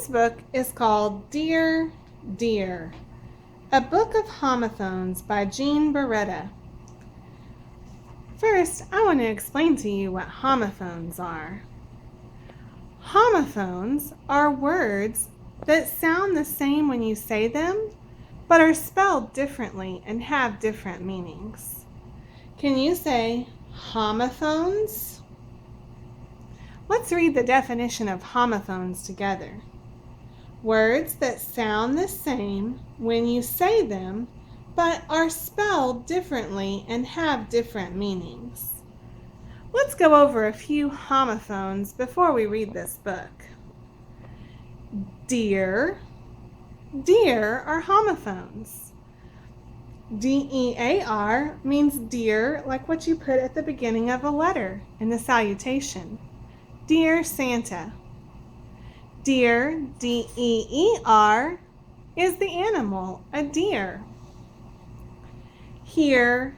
This book is called Dear, Dear, a Book of Homophones by Gene Barretta. First, I want to explain to you what homophones are. Homophones are words that sound the same when you say them, but are spelled differently and have different meanings. Can you say homophones? Let's read the definition of homophones together. Words that sound the same when you say them, but are spelled differently and have different meanings. Let's go over a few homophones before we read this book. Dear. Dear are homophones. D-E-A-R means dear, like what you put at the beginning of a letter in the salutation. Dear Santa. Deer, D-E-E-R, is the animal, a deer. Here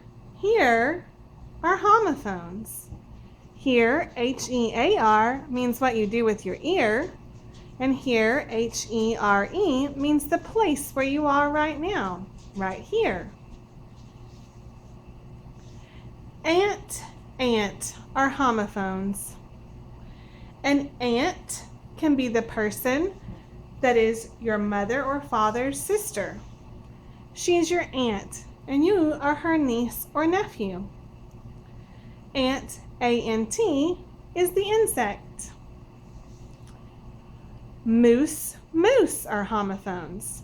are homophones. Here, H-E-A-R, means what you do with your ear, and here, H-E-R-E, means the place where you are right now, right here. Aunt are homophones. An aunt can be the person that is your mother or father's sister. She is your aunt, and you are her niece or nephew. Ant, A-N-T, is the insect. Moose are homophones.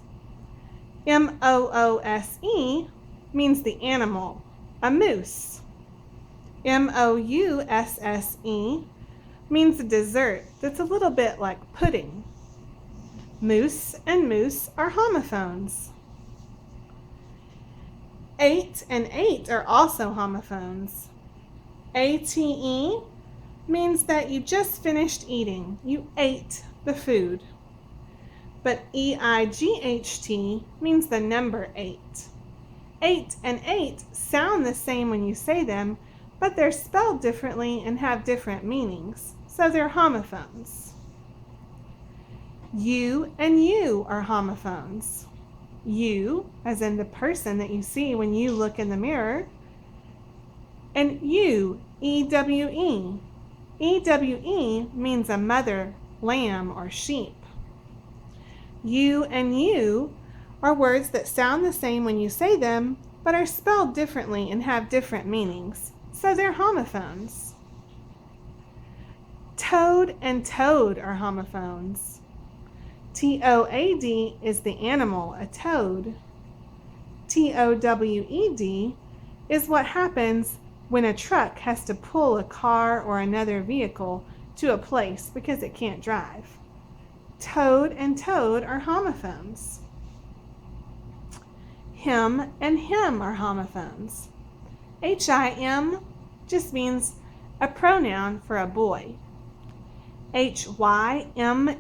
M-O-O-S-E means the animal, a moose. M-O-U-S-S-E means a dessert that's a little bit like pudding. Moose and moose are homophones. Ate and ate are also homophones. A-T-E means that you just finished eating. You ate the food. But E-I-G-H-T means the number 8. 8 and 8 sound the same when you say them, but they're spelled differently and have different meanings, so they're homophones. You and you are homophones. You, as in the person that you see when you look in the mirror, and you, E-W-E. E-W-E means a mother, lamb, or sheep. You and you are words that sound the same when you say them, but are spelled differently and have different meanings, so they're homophones. Toad and toad are homophones. T-O-A-D is the animal, a toad. T-O-W-E-D is what happens when a truck has to pull a car or another vehicle to a place because it can't drive. Toad and toad are homophones. Him and him are homophones. H-I-M just means a pronoun for a boy. H-Y-M-N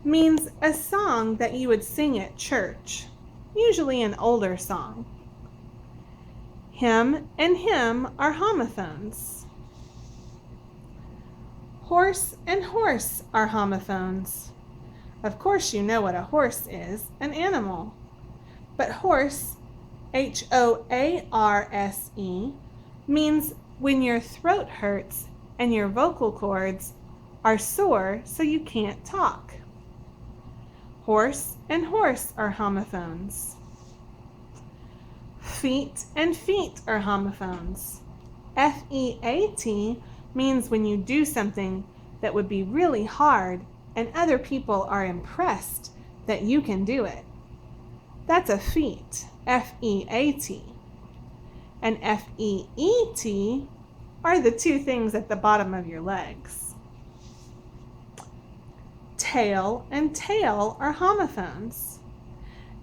means a song that you would sing at church, usually an older song. Him and him are homophones. Horse and horse are homophones. Of course you know what a horse is, an animal. But horse, H-O-A-R-S-E, means when your throat hurts and your vocal cords are sore so you can't talk. Horse and horse are homophones. Feet and feet are homophones. F-E-A-T means when you do something that would be really hard and other people are impressed that you can do it. That's a feat, F-E-A-T. And F-E-E-T are the two things at the bottom of your legs. Tail and tail are homophones.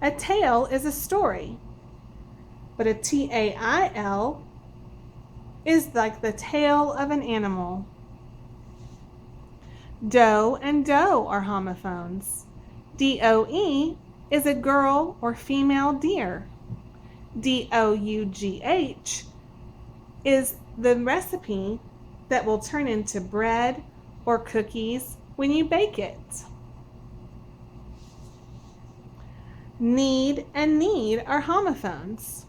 A tale is a story, but a T-A-I-L is like the tail of an animal. Doe and doe are homophones. D-O-E is a girl or female deer. D-O-U-G-H is the recipe that will turn into bread or cookies when you bake it. Need and need are homophones.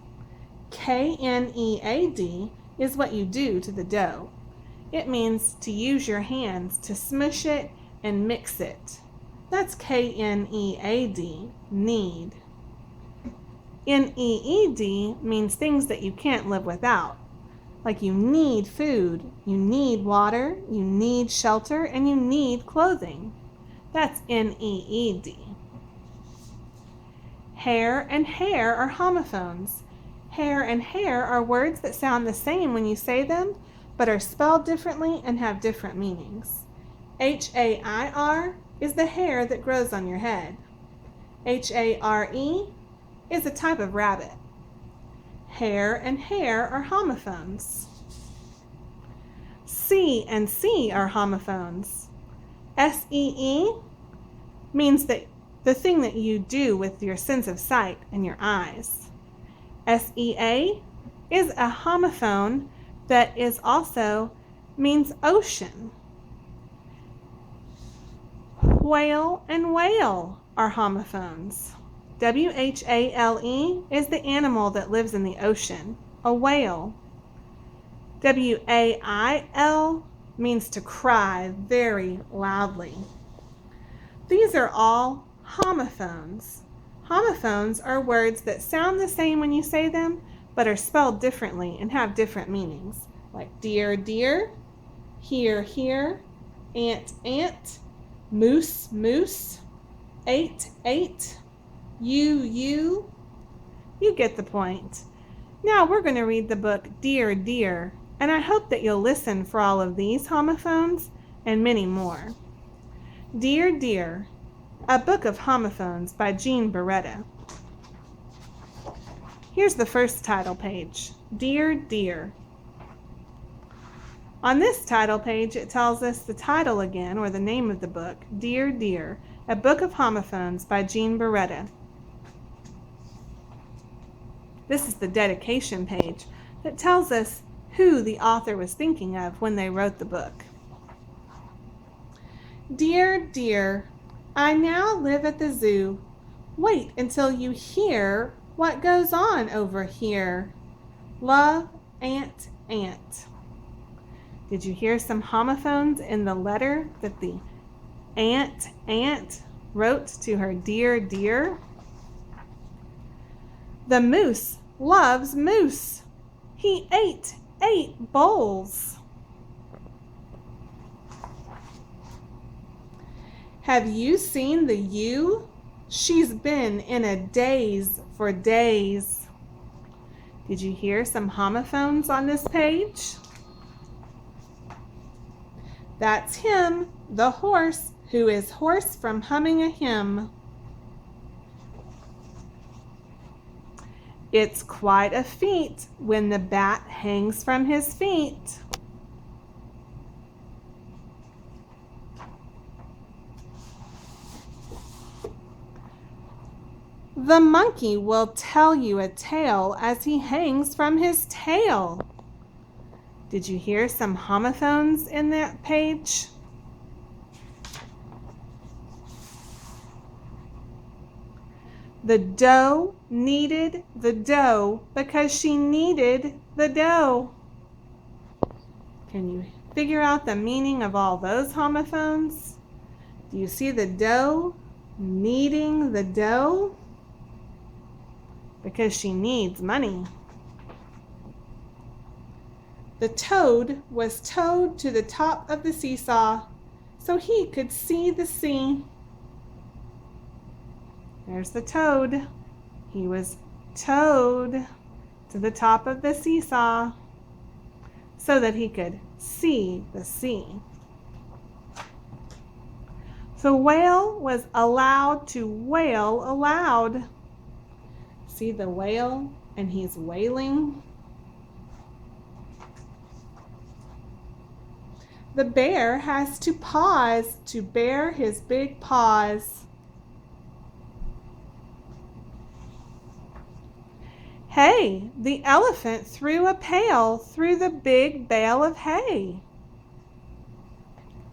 Knead is what you do to the dough. It means to use your hands to smush it and mix it. That's Knead, need. Need means things that you can't live without. Like you need food, you need water, you need shelter, and you need clothing. That's Need. Hair and hair are homophones. Hair and hair are words that sound the same when you say them, but are spelled differently and have different meanings. Hair is the hair that grows on your head. Hare is a type of rabbit. Hair and hair are homophones. See and see are homophones. See means that the thing that you do with your sense of sight and your eyes. Sea is a homophone that is also means ocean. Whale and whale are homophones. Whale is the animal that lives in the ocean, a whale. Wail means to cry very loudly. These are all homophones. Homophones are words that sound the same when you say them, but are spelled differently and have different meanings, like dear, dear, here, here, ant, ant, moose, moose, ate, ate, you. You get the point. Now we're going to read the book Dear, Dear, and I hope that you'll listen for all of these homophones and many more. Dear, Dear, a Book of Homophones by Gene Barretta. Here's the first title page, Dear, Dear. On this title page, it tells us the title again, or the name of the book, Dear, Dear, a Book of Homophones by Gene Barretta. This is the dedication page that tells us who the author was thinking of when they wrote the book. Dear, dear, I now live at the zoo. Wait until you hear what goes on over here. Love, Aunt, Aunt. Did you hear some homophones in the letter that the aunt wrote to her dear, dear? The moose loves moose. He ate 8 bowls. Have you seen the ewe? She's been in a daze for days. Did you hear some homophones on this page? That's him, the horse, who is hoarse from humming a hymn. It's quite a feat when the bat hangs from his feet. The monkey will tell you a tale as he hangs from his tail. Did you hear some homophones in that page? The doe needed the dough because she needed the dough. Can you figure out the meaning of all those homophones? Do you see the doe needing the dough? Because she needs money. The toad was towed to the top of the seesaw so he could see the sea. There's the toad. He was towed to the top of the seesaw so that he could see the sea. The whale was allowed to wail aloud. See the whale, and he's wailing. The bear has to pause to bear his big paws. Hey, the elephant threw a pail through the big bale of hay.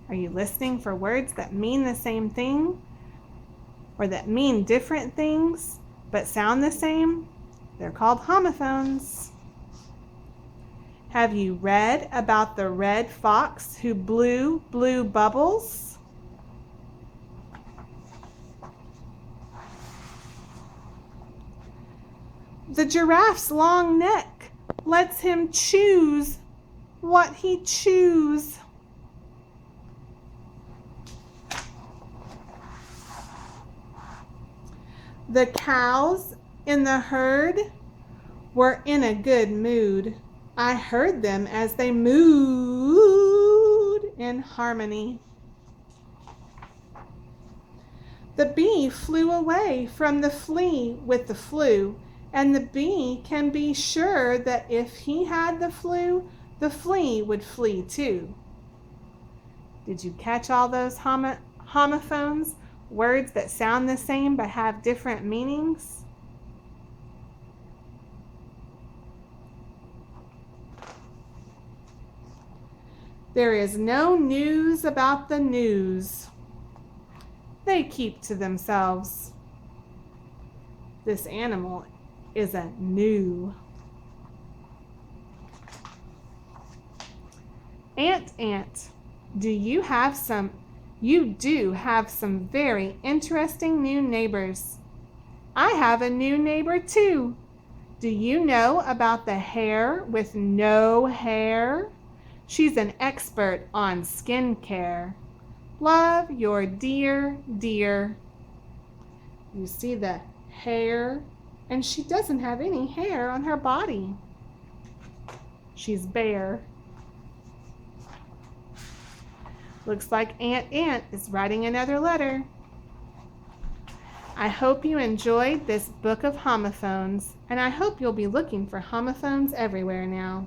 Are you listening for words that mean the same thing or that mean different things? but sound the same, they're called homophones. Have you read about the red fox who blew blue bubbles? The giraffe's long neck lets him choose what he chews. The cows in the herd were in a good mood. I heard them as they mooed in harmony. The bee flew away from the flea with the flu, and the bee can be sure that if he had the flu, the flea would flee too. Did you catch all those homophones? Words that sound the same but have different meanings? There is no news about the news. They keep to themselves. This animal isn't new. Ant, you do have some very interesting new neighbors. I have a new neighbor too. Do you know about the hare with no hair? She's an expert on skincare. Love your dear. You see the hair, and she doesn't have any hair on her body. She's bare. Looks like Aunt is writing another letter. I hope you enjoyed this book of homophones, and I hope you'll be looking for homophones everywhere now.